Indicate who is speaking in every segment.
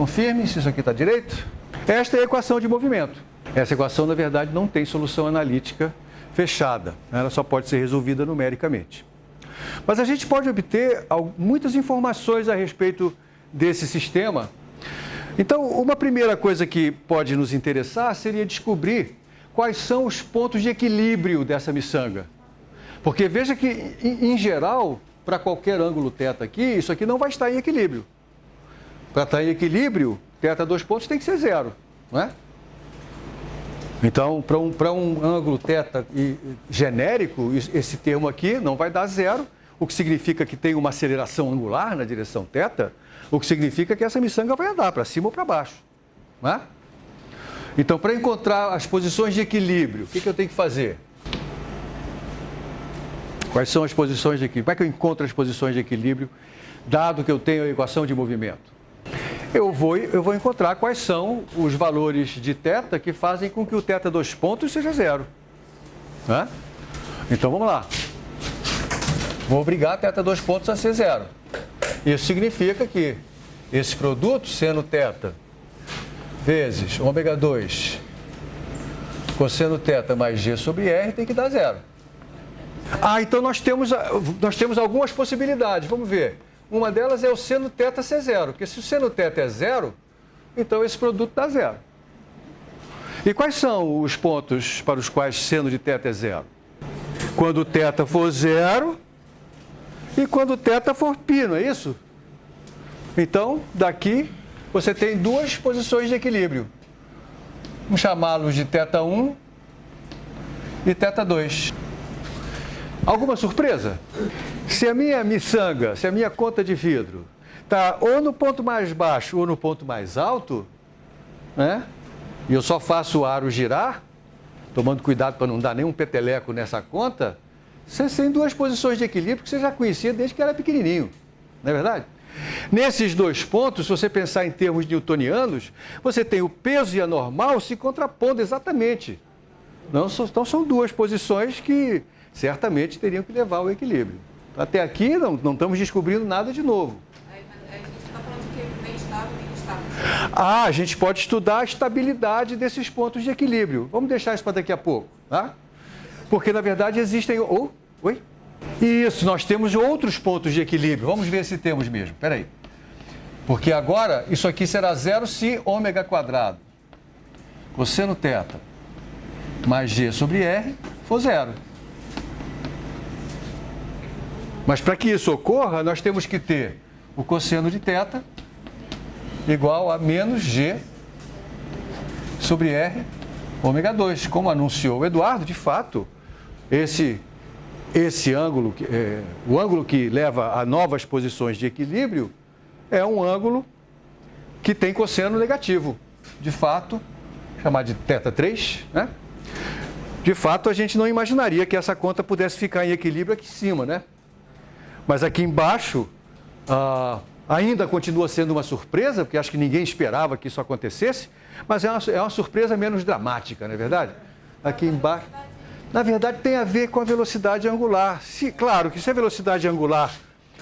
Speaker 1: Confirme se isso aqui está direito. Esta é a equação de movimento. Essa equação, na verdade, não tem solução analítica fechada. Ela só pode ser resolvida numericamente. Mas a gente pode obter muitas informações a respeito desse sistema. Então, uma primeira coisa que pode nos interessar seria descobrir quais são os pontos de equilíbrio dessa miçanga. Porque veja que, em geral, para qualquer ângulo θ aqui, isso aqui não vai estar em equilíbrio. Para estar em equilíbrio, θ 2 pontos tem que ser zero, não é? Então, para um ângulo θ genérico, esse termo aqui não vai dar zero, o que significa que tem uma aceleração angular na direção θ, o que significa que essa miçanga vai andar para cima ou para baixo, não é? Então, para encontrar as posições de equilíbrio, o que eu tenho que fazer? Quais são as posições de equilíbrio? Como é que eu encontro as posições de equilíbrio, dado que eu tenho a equação de movimento? Eu vou encontrar quais são os valores de θ que fazem com que o θ 2 pontos seja zero, né? Então, vamos lá. Vou obrigar θ 2 pontos a ser zero. Isso significa que esse produto, seno θ vezes ômega 2 cosseno θ mais g sobre r, tem que dar zero. Então nós temos algumas possibilidades. Vamos ver. Uma delas é o seno θ ser zero, porque se o seno θ é zero, então esse produto dá zero. E quais são os pontos para os quais seno de θ é zero? Quando θ for zero e quando θ for π, não é isso? Então, daqui você tem duas posições de equilíbrio. Vamos chamá-los de θ1 e θ2. Alguma surpresa? Se a minha miçanga, se a minha conta de vidro está ou no ponto mais baixo ou no ponto mais alto, né? E eu só faço o aro girar, tomando cuidado para não dar nenhum peteleco nessa conta, você tem duas posições de equilíbrio que você já conhecia desde que era pequenininho, não é verdade? Nesses dois pontos, se você pensar em termos newtonianos, você tem o peso e a normal se contrapondo exatamente. Então são duas posições que certamente teriam que levar ao equilíbrio. Até aqui não estamos descobrindo nada de novo.
Speaker 2: A gente está falando que nem estável, nem instável.
Speaker 1: A gente pode estudar a estabilidade desses pontos de equilíbrio. Vamos deixar isso para daqui a pouco, tá? Porque, na verdade, existem... Oi? Isso, nós temos outros pontos de equilíbrio. Vamos ver se temos mesmo. Espera aí. Porque agora, isso aqui será zero se ômega quadrado cosseno θ mais g sobre r for zero. Mas para que isso ocorra, nós temos que ter o cosseno de θ igual a menos g sobre r ômega 2. Como anunciou o Eduardo, de fato, esse ângulo, o ângulo que leva a novas posições de equilíbrio, é um ângulo que tem cosseno negativo. De fato, chamado de θ3, né? De fato, a gente não imaginaria que essa conta pudesse ficar em equilíbrio aqui em cima, né? Mas aqui embaixo, ainda continua sendo uma surpresa, porque acho que ninguém esperava que isso acontecesse, mas é uma surpresa menos dramática, não é verdade? Aqui embaixo, na verdade, tem a ver com a velocidade angular. Claro que se a velocidade angular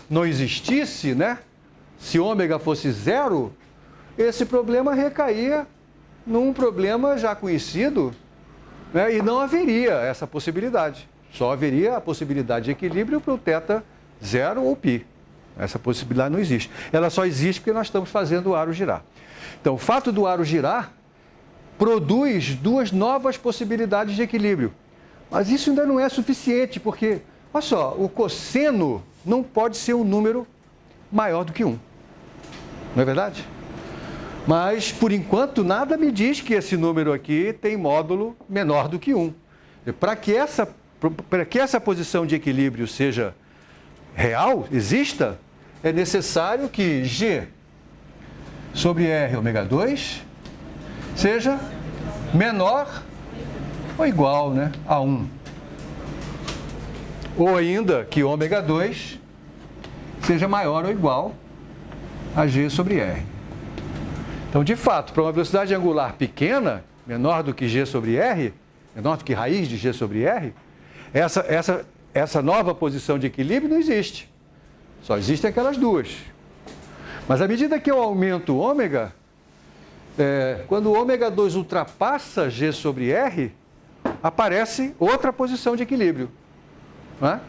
Speaker 1: não existisse, né? Se ômega fosse zero, esse problema recaía num problema já conhecido, né? E não haveria essa possibilidade. Só haveria a possibilidade de equilíbrio para o θ zero ou π. Essa possibilidade não existe. Ela só existe porque nós estamos fazendo o aro girar. Então, o fato do aro girar produz duas novas possibilidades de equilíbrio. Mas isso ainda não é suficiente, porque, olha só, o cosseno não pode ser um número maior do que 1. Não é verdade? Mas, por enquanto, nada me diz que esse número aqui tem módulo menor do que 1. Para que essa posição de equilíbrio seja real, exista, é necessário que G sobre R ômega 2 seja menor ou igual, né, a 1. Ou ainda que ômega 2 seja maior ou igual a G sobre R. Então, de fato, para uma velocidade angular pequena, menor do que G sobre R, menor do que raiz de G sobre R, essa nova posição de equilíbrio não existe. Só existem aquelas duas. Mas à medida que eu aumento o ômega, quando o ômega 2 ultrapassa G sobre R, aparece outra posição de equilíbrio. Não é?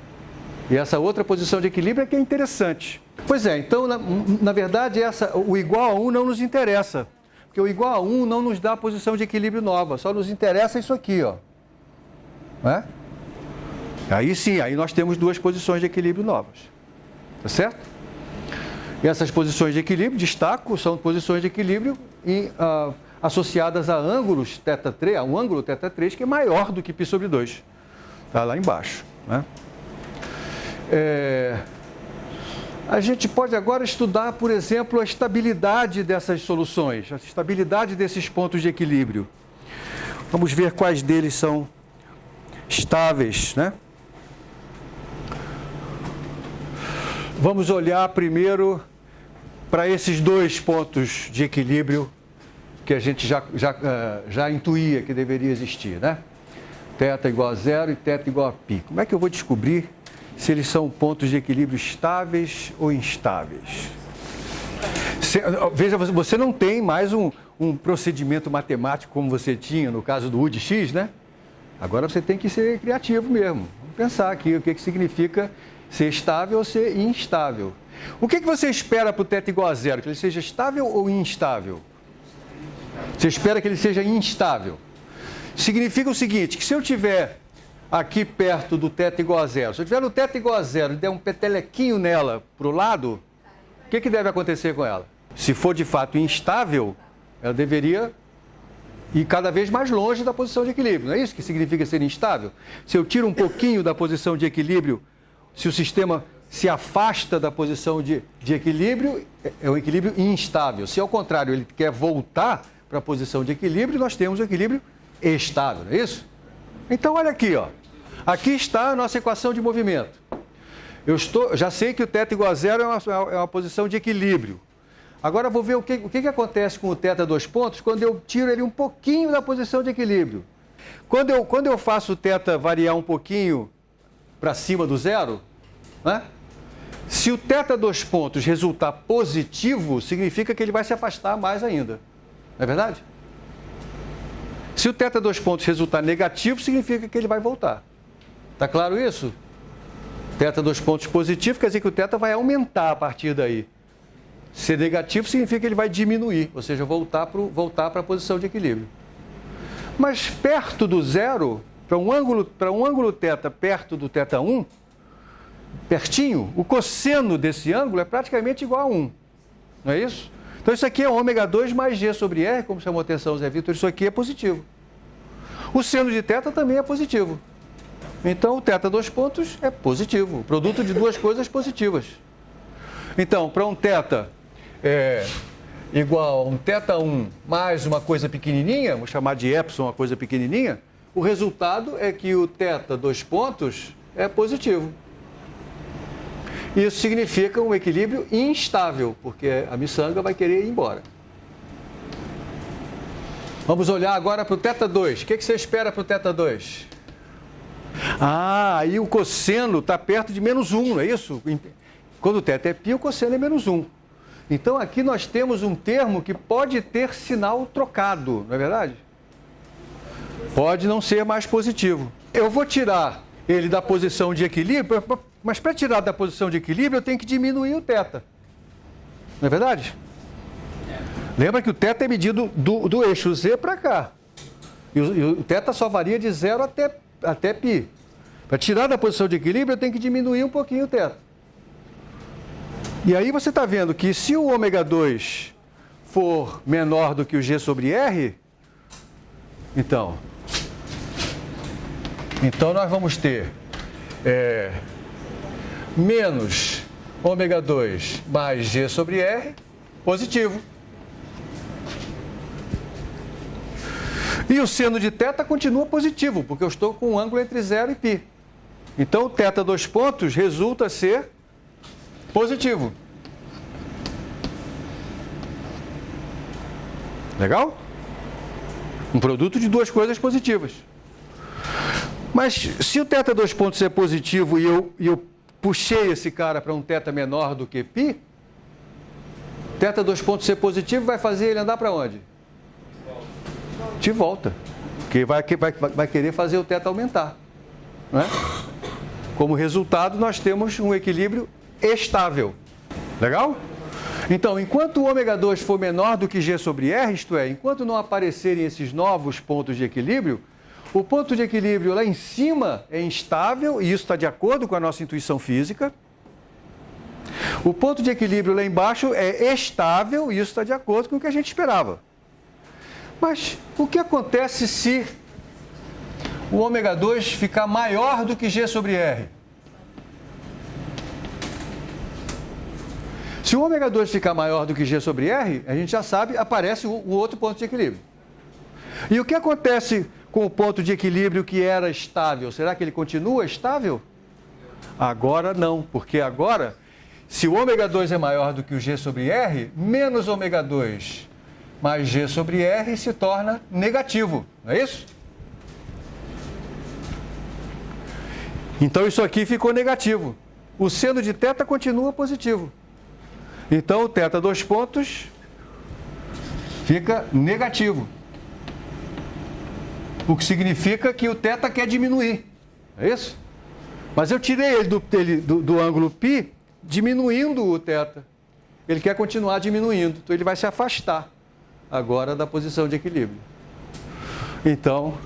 Speaker 1: E essa outra posição de equilíbrio é que é interessante. Pois é, então, na verdade, o igual a 1 não nos interessa. Porque o igual a 1 não nos dá a posição de equilíbrio nova, só nos interessa isso aqui, ó. Não é? Aí sim, aí nós temos duas posições de equilíbrio novas. Tá certo? E essas posições de equilíbrio, destaco, são posições de equilíbrio associadas a ângulos θ3, a um ângulo θ3 que é maior do que π sobre 2. Está lá embaixo. Né? A gente pode agora estudar, por exemplo, a estabilidade dessas soluções, a estabilidade desses pontos de equilíbrio. Vamos ver quais deles são estáveis, né? Vamos olhar primeiro para esses dois pontos de equilíbrio que a gente já intuía que deveria existir, né? Θ igual a 0 e θ igual a π. Como é que eu vou descobrir se eles são pontos de equilíbrio estáveis ou instáveis? Veja, você não tem mais um procedimento matemático como você tinha no caso do U de x, né? Agora você tem que ser criativo mesmo. Vamos pensar aqui o que significa ser estável ou ser instável. O que você espera para o θ igual a 0? Que ele seja estável ou instável? Você espera que ele seja instável. Significa o seguinte, que se eu tiver aqui perto do θ igual a 0, se eu tiver no θ igual a 0 e der um petelequinho nela para o lado, o que deve acontecer com ela? Se for de fato instável, ela deveria ir cada vez mais longe da posição de equilíbrio. Não é isso que significa ser instável? Se eu tiro um pouquinho da posição de equilíbrio, se o sistema se afasta da posição de equilíbrio, é um equilíbrio instável. Se ao contrário ele quer voltar para a posição de equilíbrio, nós temos um equilíbrio estável, não é isso? Então olha aqui, ó. Aqui está a nossa equação de movimento. Já sei que o θ igual a 0 é uma posição de equilíbrio. Agora vou ver o que acontece com o θ dois pontos quando eu tiro ele um pouquinho da posição de equilíbrio. Quando eu faço o θ variar um pouquinho para cima do zero, né? Se o θ dois pontos resultar positivo, significa que ele vai se afastar mais ainda. Não é verdade? Se o θ dois pontos resultar negativo, significa que ele vai voltar. Está claro isso? θ dois pontos positivo quer dizer que o θ vai aumentar a partir daí. Ser negativo significa que ele vai diminuir, ou seja, voltar para a posição de equilíbrio. Mas perto do zero, para um ângulo θ perto do θ1, pertinho, o cosseno desse ângulo é praticamente igual a 1. Não é isso? Então isso aqui é ômega 2 mais G sobre R, como chamou a atenção o Zé Vitor, isso aqui é positivo. O seno de θ também é positivo. Então o θ dois pontos é positivo, produto de duas coisas positivas. Então, para um θ igual a um θ1 mais uma coisa pequenininha, vamos chamar de epsilon uma coisa pequenininha, o resultado é que o θ dois pontos é positivo. Isso significa um equilíbrio instável, porque a miçanga vai querer ir embora. Vamos olhar agora para o θ2. O que você espera para o θ2? Aí o cosseno está perto de menos 1, não é isso? Quando o θ é π, o cosseno é menos 1. Então aqui nós temos um termo que pode ter sinal trocado, não é verdade? Pode não ser mais positivo. Eu vou tirar ele da posição de equilíbrio, mas para tirar da posição de equilíbrio eu tenho que diminuir o θ. Não é verdade? Lembra que o θ é medido do eixo Z para cá. E o θ só varia de 0 até π. Para tirar da posição de equilíbrio eu tenho que diminuir um pouquinho o θ. E aí você está vendo que se o ômega 2 for menor do que o G sobre R, então nós vamos ter menos ômega 2 mais G sobre R positivo. E o seno de θ continua positivo, porque eu estou com um ângulo entre 0 e π. Então o θ dois pontos resulta ser positivo. Legal? Um produto de duas coisas positivas. Mas se o θ dois pontos é positivo e eu puxei esse cara para um θ menor do que π, θ dois pontos ser positivo vai fazer ele andar para onde? De volta. Porque vai querer fazer o θ aumentar. Não é? Como resultado, nós temos um equilíbrio estável. Legal? Então, enquanto o ômega 2 for menor do que G sobre R, isto é, enquanto não aparecerem esses novos pontos de equilíbrio, o ponto de equilíbrio lá em cima é instável, e isso está de acordo com a nossa intuição física. O ponto de equilíbrio lá embaixo é estável, e isso está de acordo com o que a gente esperava. Mas o que acontece se o ômega 2 ficar maior do que G sobre R? Se o ômega 2 ficar maior do que G sobre R, a gente já sabe, aparece o outro ponto de equilíbrio. E o que acontece com o ponto de equilíbrio que era estável? Será que ele continua estável? Agora não, porque agora, se o ômega 2 é maior do que o G sobre R, menos ômega 2 mais G sobre R se torna negativo, não é isso? Então isso aqui ficou negativo. O seno de θ continua positivo. Então o θ dois pontos fica negativo. O que significa que o θ quer diminuir. É isso? Mas eu tirei ele do ângulo π, diminuindo o θ. Ele quer continuar diminuindo. Então ele vai se afastar agora da posição de equilíbrio. Então,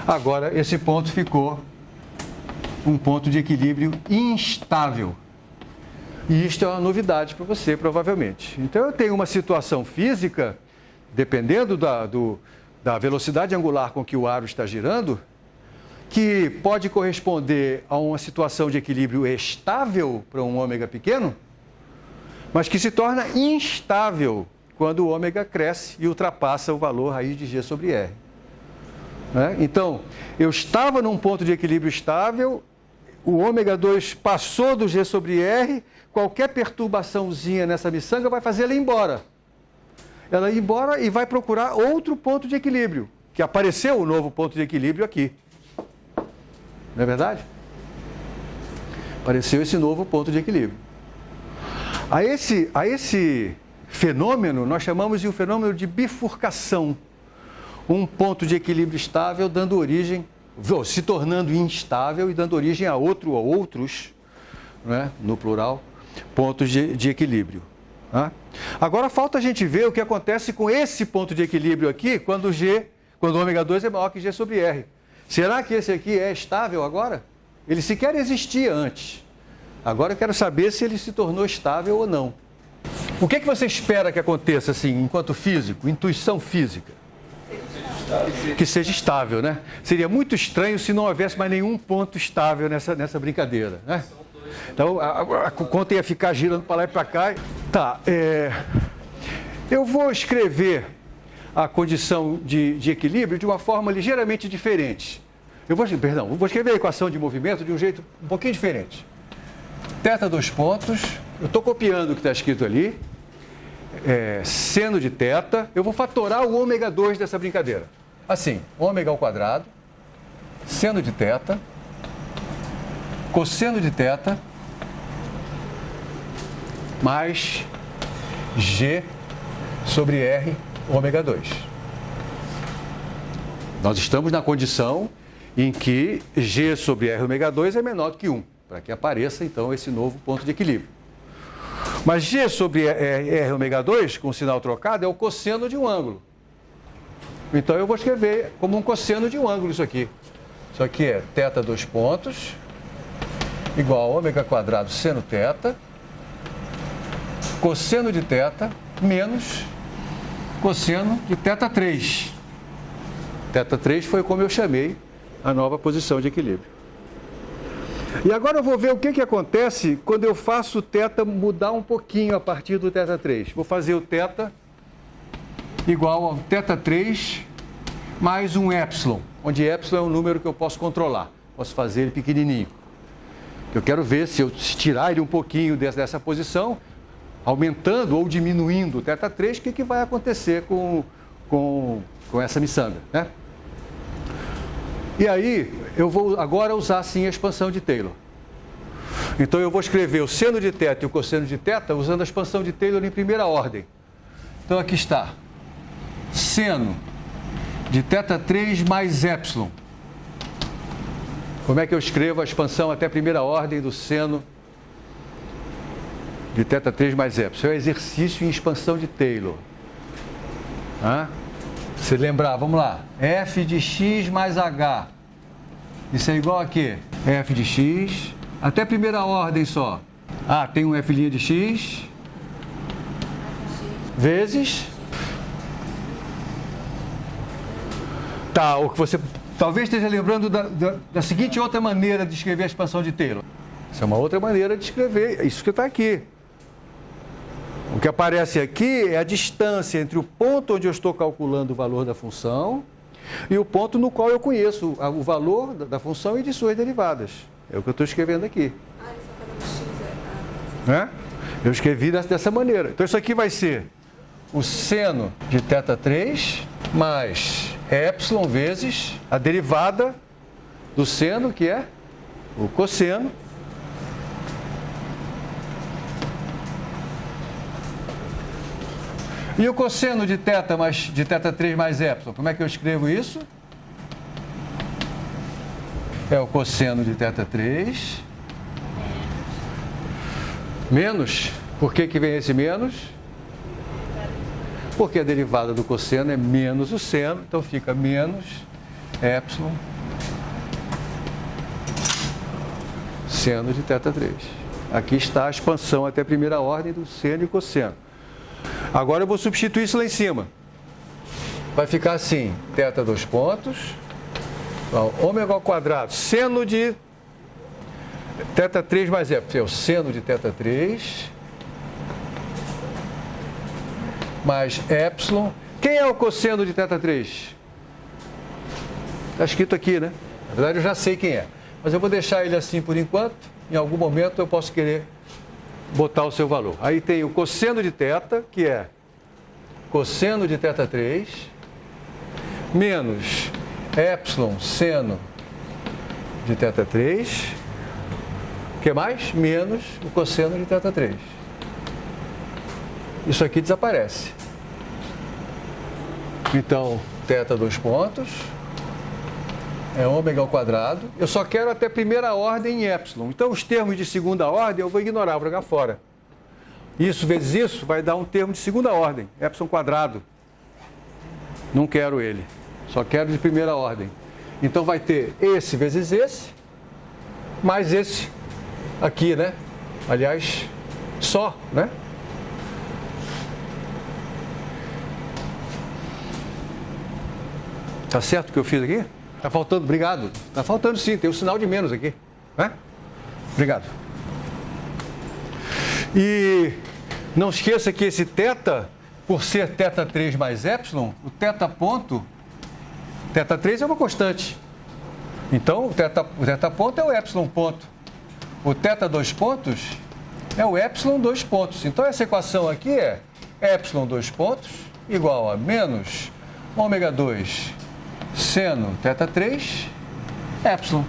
Speaker 1: agora esse ponto ficou um ponto de equilíbrio instável. E isto é uma novidade para você, provavelmente. Então, eu tenho uma situação física, dependendo da velocidade angular com que o aro está girando, que pode corresponder a uma situação de equilíbrio estável para um ômega pequeno, mas que se torna instável quando o ômega cresce e ultrapassa o valor raiz de G sobre R. Então, eu estava num ponto de equilíbrio estável, o ômega 2 passou do G sobre R, qualquer perturbaçãozinha nessa miçanga vai fazer ela ir embora. Ela ir embora e vai procurar outro ponto de equilíbrio, que apareceu o novo ponto de equilíbrio aqui. Não é verdade? Apareceu esse novo ponto de equilíbrio. A esse fenômeno, nós chamamos de um fenômeno de bifurcação. Um ponto de equilíbrio estável dando origem, se tornando instável e dando origem a outros, não é? No plural, pontos de equilíbrio. Tá? Agora falta a gente ver o que acontece com esse ponto de equilíbrio aqui quando o ômega 2 é maior que G sobre R. Será que esse aqui é estável agora? Ele sequer existia antes. Agora eu quero saber se ele se tornou estável ou não. O que você espera que aconteça, assim, enquanto físico, intuição física? Que seja estável, né? Seria muito estranho se não houvesse mais nenhum ponto estável nessa brincadeira, né? Então, a conta ia ficar girando para lá e para cá. Tá, eu vou escrever a condição de equilíbrio de uma forma ligeiramente diferente. Vou escrever a equação de movimento de um jeito um pouquinho diferente. Θ dois pontos, eu estou copiando o que está escrito ali, seno de θ, eu vou fatorar o ômega 2 dessa brincadeira. Assim, ômega ao quadrado, seno de θ, cosseno de θ, mais G sobre R ômega 2. Nós estamos na condição em que G sobre R ômega 2 é menor do que 1, para que apareça, então, esse novo ponto de equilíbrio. Mas G sobre R ômega 2, com o sinal trocado, é o cosseno de um ângulo. Então, eu vou escrever como um cosseno de um ângulo isso aqui. Isso aqui é θ dois pontos, igual a ômega quadrado seno θ, cosseno de θ, menos cosseno de θ3. θ3 foi como eu chamei a nova posição de equilíbrio. E agora eu vou ver o que acontece quando eu faço o θ mudar um pouquinho a partir do θ3. Vou fazer o θ igual ao θ3 mais um epsilon, onde epsilon é um número que eu posso controlar. Posso fazer ele pequenininho. Eu quero ver se eu tirar ele um pouquinho dessa posição, aumentando ou diminuindo o θ3, o que vai acontecer com essa miçanga, né? E aí, eu vou agora usar, sim, a expansão de Taylor. Então, eu vou escrever o seno de θ e o cosseno de θ usando a expansão de Taylor em primeira ordem. Então, aqui está. Seno de θ3 mais epsilon. Como é que eu escrevo a expansão até primeira ordem do seno de θ3 mais epsilon? É o exercício em expansão de Taylor. Se lembrar, vamos lá. F de x mais h. Isso é igual a quê? F de x, até primeira ordem só. Tem um F' de x, vezes... O que você talvez esteja lembrando da seguinte outra maneira de escrever a expansão de Taylor. Isso é uma outra maneira de escrever, isso que está aqui. O que aparece aqui é a distância entre o ponto onde eu estou calculando o valor da função e o ponto no qual eu conheço o valor da função e de suas derivadas. É o que eu estou escrevendo aqui. Eu escrevi dessa maneira. Então isso aqui vai ser o seno de θ3 mais epsilon vezes a derivada do seno, que é o cosseno, e o cosseno de θ3 mais epsilon. Como é que eu escrevo isso? É o cosseno de θ3 menos. Por que vem esse menos? Porque a derivada do cosseno é menos o seno, então fica menos epsilon seno de θ3. Aqui está a expansão até a primeira ordem do seno e cosseno. Agora eu vou substituir isso lá em cima. Vai ficar assim, θ dois pontos, ômega ao quadrado, seno de θ3 mais epsilon, é o seno de θ3, mais epsilon. Quem é o cosseno de θ3? Está escrito aqui, né? Na verdade eu já sei quem é. Mas eu vou deixar ele assim por enquanto. Em algum momento eu posso querer botar o seu valor. Aí tem o cosseno de θ, que é cosseno de θ3, menos epsilon seno de θ3. O que mais? Menos o cosseno de θ3. Isso aqui desaparece. Então, θ dois pontos é ômega ao quadrado. Eu só quero até primeira ordem em epsilon. Então, os termos de segunda ordem eu vou ignorar, vou jogar fora. Isso vezes isso vai dar um termo de segunda ordem, epsilon quadrado. Não quero ele, só quero de primeira ordem. Então, vai ter esse vezes esse, mais esse aqui, né? Aliás, só, né? Tá certo o que eu fiz aqui? Tá faltando, obrigado. Tá faltando sim, tem um sinal de menos aqui, né? Obrigado. E não esqueça que esse θ, por ser θ3 mais epsilon, o θ ponto, θ3 é uma constante. Então, o θ ponto é o epsilon ponto. O θ dois pontos é o epsilon dois pontos. Então, essa equação aqui é epsilon dois pontos igual a menos ômega 2 seno θ3 epsilon.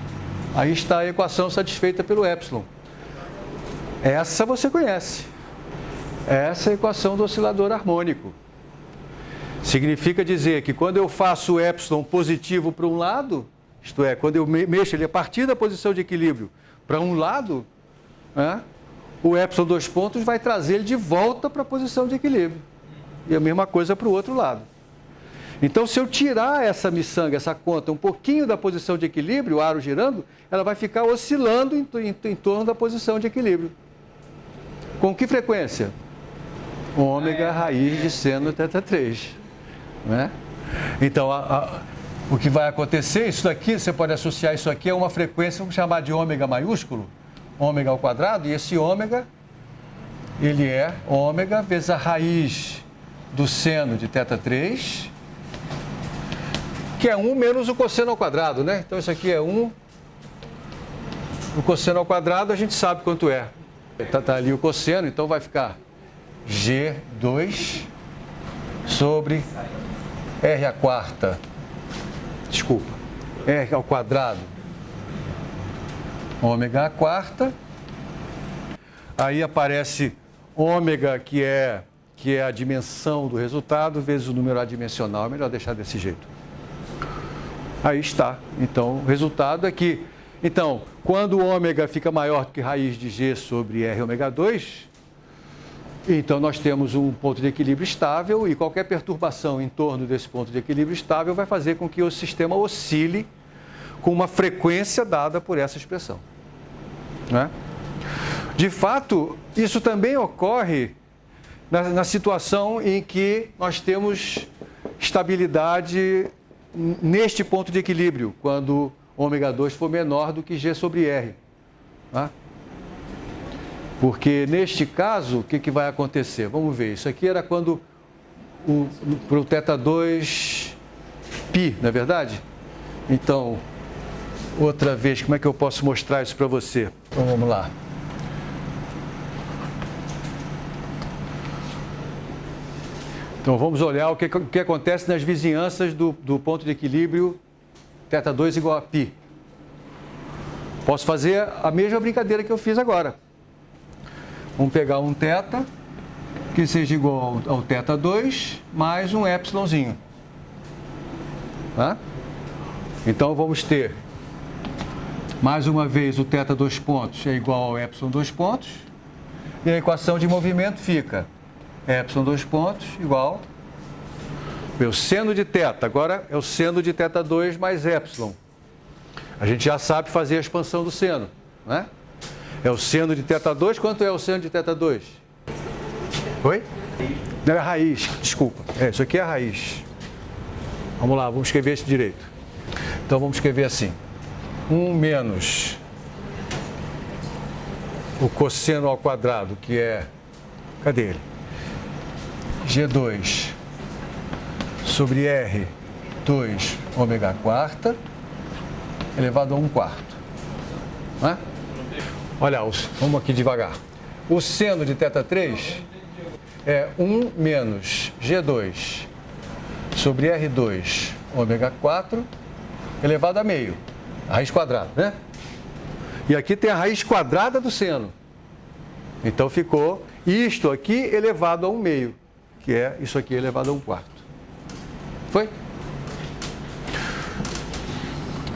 Speaker 1: Aí está a equação satisfeita pelo epsilon. Essa você conhece. Essa é a equação do oscilador harmônico. Significa dizer que quando eu faço o epsilon positivo para um lado, isto é, quando eu mexo ele a partir da posição de equilíbrio para um lado, né, o epsilon dois pontos vai trazer ele de volta para a posição de equilíbrio. E a mesma coisa para o outro lado. Então, se eu tirar essa miçanga, essa conta, um pouquinho da posição de equilíbrio, o aro girando, ela vai ficar oscilando em torno da posição de equilíbrio. Com que frequência? Ômega raiz de seno θ3. Né? Então, o que vai acontecer, isso daqui, você pode associar isso aqui a uma frequência, vamos chamar de ômega maiúsculo, ômega ao quadrado, e esse ômega, ele é ômega vezes a raiz do seno de θ3, que é 1 menos o cosseno ao quadrado, né? Então, isso aqui é 1. O cosseno ao quadrado, a gente sabe quanto é. Tá ali o cosseno, então vai ficar G2 sobre R à quarta. Desculpa. R ao quadrado. Ômega à quarta. Aí aparece ômega, que é a dimensão do resultado, vezes o número adimensional. É melhor deixar desse jeito. Aí está. Então, o resultado é que, então, quando o ômega fica maior do que raiz de G sobre R ômega 2, então nós temos um ponto de equilíbrio estável e qualquer perturbação em torno desse ponto de equilíbrio estável vai fazer com que o sistema oscile com uma frequência dada por essa expressão. Né? De fato, isso também ocorre na situação em que nós temos estabilidade neste ponto de equilíbrio, quando ômega 2 for menor do que G sobre R. Tá? Porque neste caso, o que vai acontecer? Vamos ver, isso aqui era quando para o θ2 π, não é verdade? Então, outra vez, como é que eu posso mostrar isso para você? Então, vamos lá. Então, vamos olhar o que acontece nas vizinhanças do ponto de equilíbrio θ2 igual a π. Posso fazer a mesma brincadeira que eu fiz agora. Vamos pegar um θ que seja igual ao θ2 mais um epsilonzinho. Tá? Então, vamos ter, mais uma vez, o θ 2 pontos é igual ao epsilon 2 pontos. E a equação de movimento fica epsilon 2 pontos igual meu seno de θ. Agora é o seno de θ2 mais epsilon. A gente já sabe fazer a expansão do seno, né? É o seno de θ2. Quanto é o seno de θ2? Oi? Não, é a raiz, desculpa. Isso aqui é a raiz. Vamos lá, vamos escrever isso direito. Então vamos escrever assim. 1 menos o cosseno ao quadrado, que é... Cadê ele? G2 sobre R2 ômega quarta elevado a 1 quarto. Né? Olha, vamos aqui devagar. O seno de θ3 é 1 menos G2 sobre R2 ômega 4 elevado a meio. A raiz quadrada, né? E aqui tem a raiz quadrada do seno. Então ficou isto aqui elevado a 1 meio, que é isso aqui elevado a 1 quarto. Foi?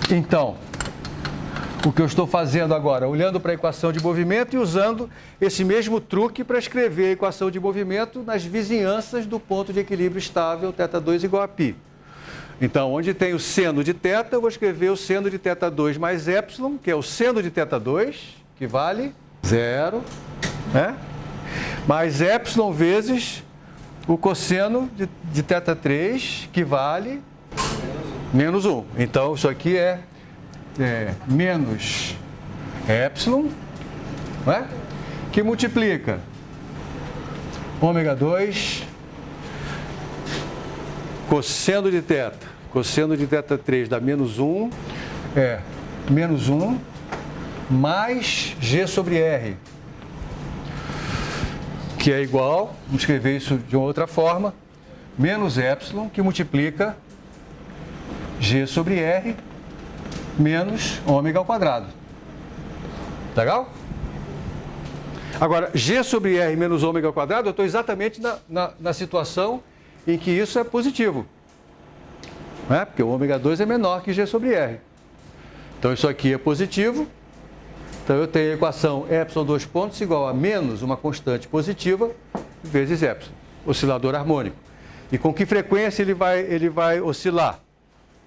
Speaker 1: Então, o que eu estou fazendo agora? Olhando para a equação de movimento e usando esse mesmo truque para escrever a equação de movimento nas vizinhanças do ponto de equilíbrio estável θ2 igual a π. Então, onde tem o seno de θ, eu vou escrever o seno de θ2 mais epsilon, que é o seno de θ2, que vale 0, né? Mais epsilon vezes o cosseno de θ3, que vale menos 1. Então, isso aqui é menos epsilon, né? Que multiplica ômega 2 cosseno de θ. Cosseno de θ3 dá menos 1, menos 1 mais G sobre R, que é igual, vamos escrever isso de uma outra forma, menos epsilon, que multiplica G sobre R menos ômega ao quadrado. Legal? Agora, G sobre R menos ômega ao quadrado, eu estou exatamente na situação em que isso é positivo. Né? Porque o ômega 2 é menor que G sobre R. Então, isso aqui é positivo. Então, eu tenho a equação epsilon 2 pontos igual a menos uma constante positiva vezes epsilon, oscilador harmônico. E com que frequência ele vai oscilar?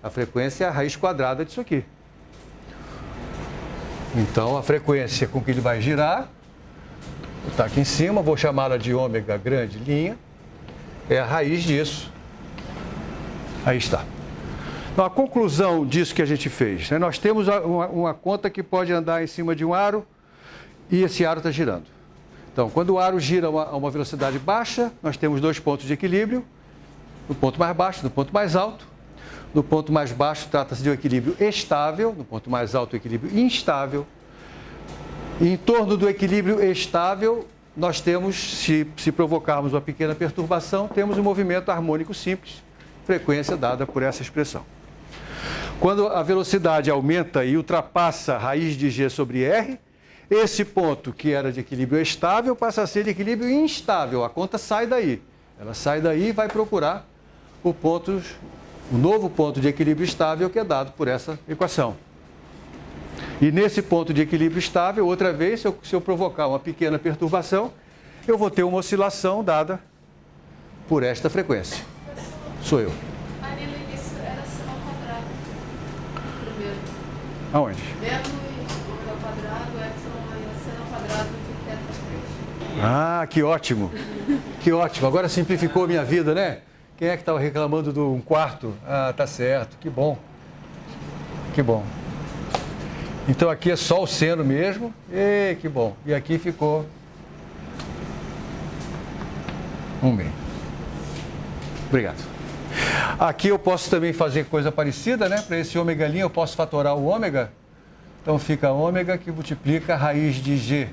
Speaker 1: A frequência é a raiz quadrada disso aqui. Então, a frequência com que ele vai girar, está aqui em cima, vou chamá-la de ômega grande linha, é a raiz disso. Aí está. Então, a conclusão disso que a gente fez, né? Nós temos uma conta que pode andar em cima de um aro e esse aro está girando. Então, quando o aro gira a uma velocidade baixa, nós temos dois pontos de equilíbrio, no ponto mais baixo e no ponto mais alto. No ponto mais baixo, trata-se de um equilíbrio estável, no ponto mais alto, o equilíbrio instável. E em torno do equilíbrio estável, nós temos, se provocarmos uma pequena perturbação, temos um movimento harmônico simples, frequência dada por essa expressão. Quando a velocidade aumenta e ultrapassa a raiz de G sobre R, esse ponto que era de equilíbrio estável passa a ser de equilíbrio instável. A conta sai daí. Ela sai daí e vai procurar o ponto O novo ponto de equilíbrio estável que é dado por essa equação. E nesse ponto de equilíbrio estável, outra vez, se eu provocar uma pequena perturbação, eu vou ter uma oscilação dada por esta frequência. Sou eu.
Speaker 2: Ali no início era sin ao quadrado. Primeiro.
Speaker 1: Aonde?
Speaker 2: Menos ômega ao quadrado, epsilon é sin ao quadrado de θ 3.
Speaker 1: Ah, que ótimo. Que ótimo. Agora simplificou a minha vida, né? Quem é que estava reclamando de 1/4? Ah, tá certo. Que bom. Que bom. Então aqui é só o seno mesmo. E que bom. E aqui ficou 1/2. Obrigado. Aqui eu posso também fazer coisa parecida, né? Para esse ômega' eu posso fatorar o ômega. Então fica ômega que multiplica a raiz de G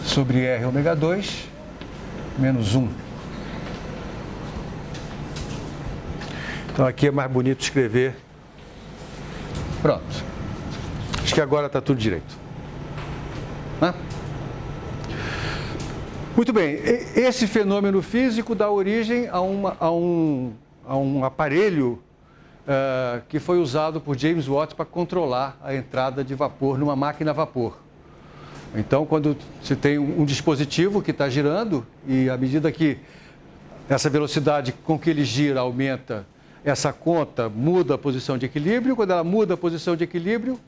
Speaker 1: sobre R ômega 2 menos 1. Então aqui é mais bonito escrever. Pronto. Acho que agora está tudo direito. Né? Muito bem. Esse fenômeno físico dá origem a um aparelho que foi usado por James Watt para controlar a entrada de vapor numa máquina a vapor. Então, quando você tem um dispositivo que está girando e à medida que essa velocidade com que ele gira aumenta, essa conta muda a posição de equilíbrio. Quando ela muda a posição de equilíbrio,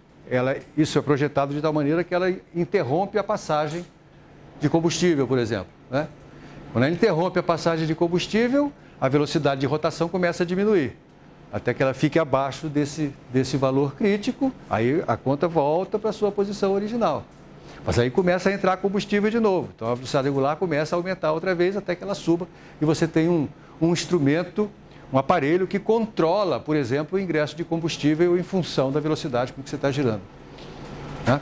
Speaker 1: isso é projetado de tal maneira que ela interrompe a passagem de combustível, por exemplo. Né? Quando ela interrompe a passagem de combustível, a velocidade de rotação começa a diminuir, até que ela fique abaixo desse valor crítico, aí a conta volta para a sua posição original. Mas aí começa a entrar combustível de novo. Então a velocidade angular começa a aumentar outra vez até que ela suba e você tem um instrumento, um aparelho que controla, por exemplo, o ingresso de combustível em função da velocidade com que você está girando. Tá?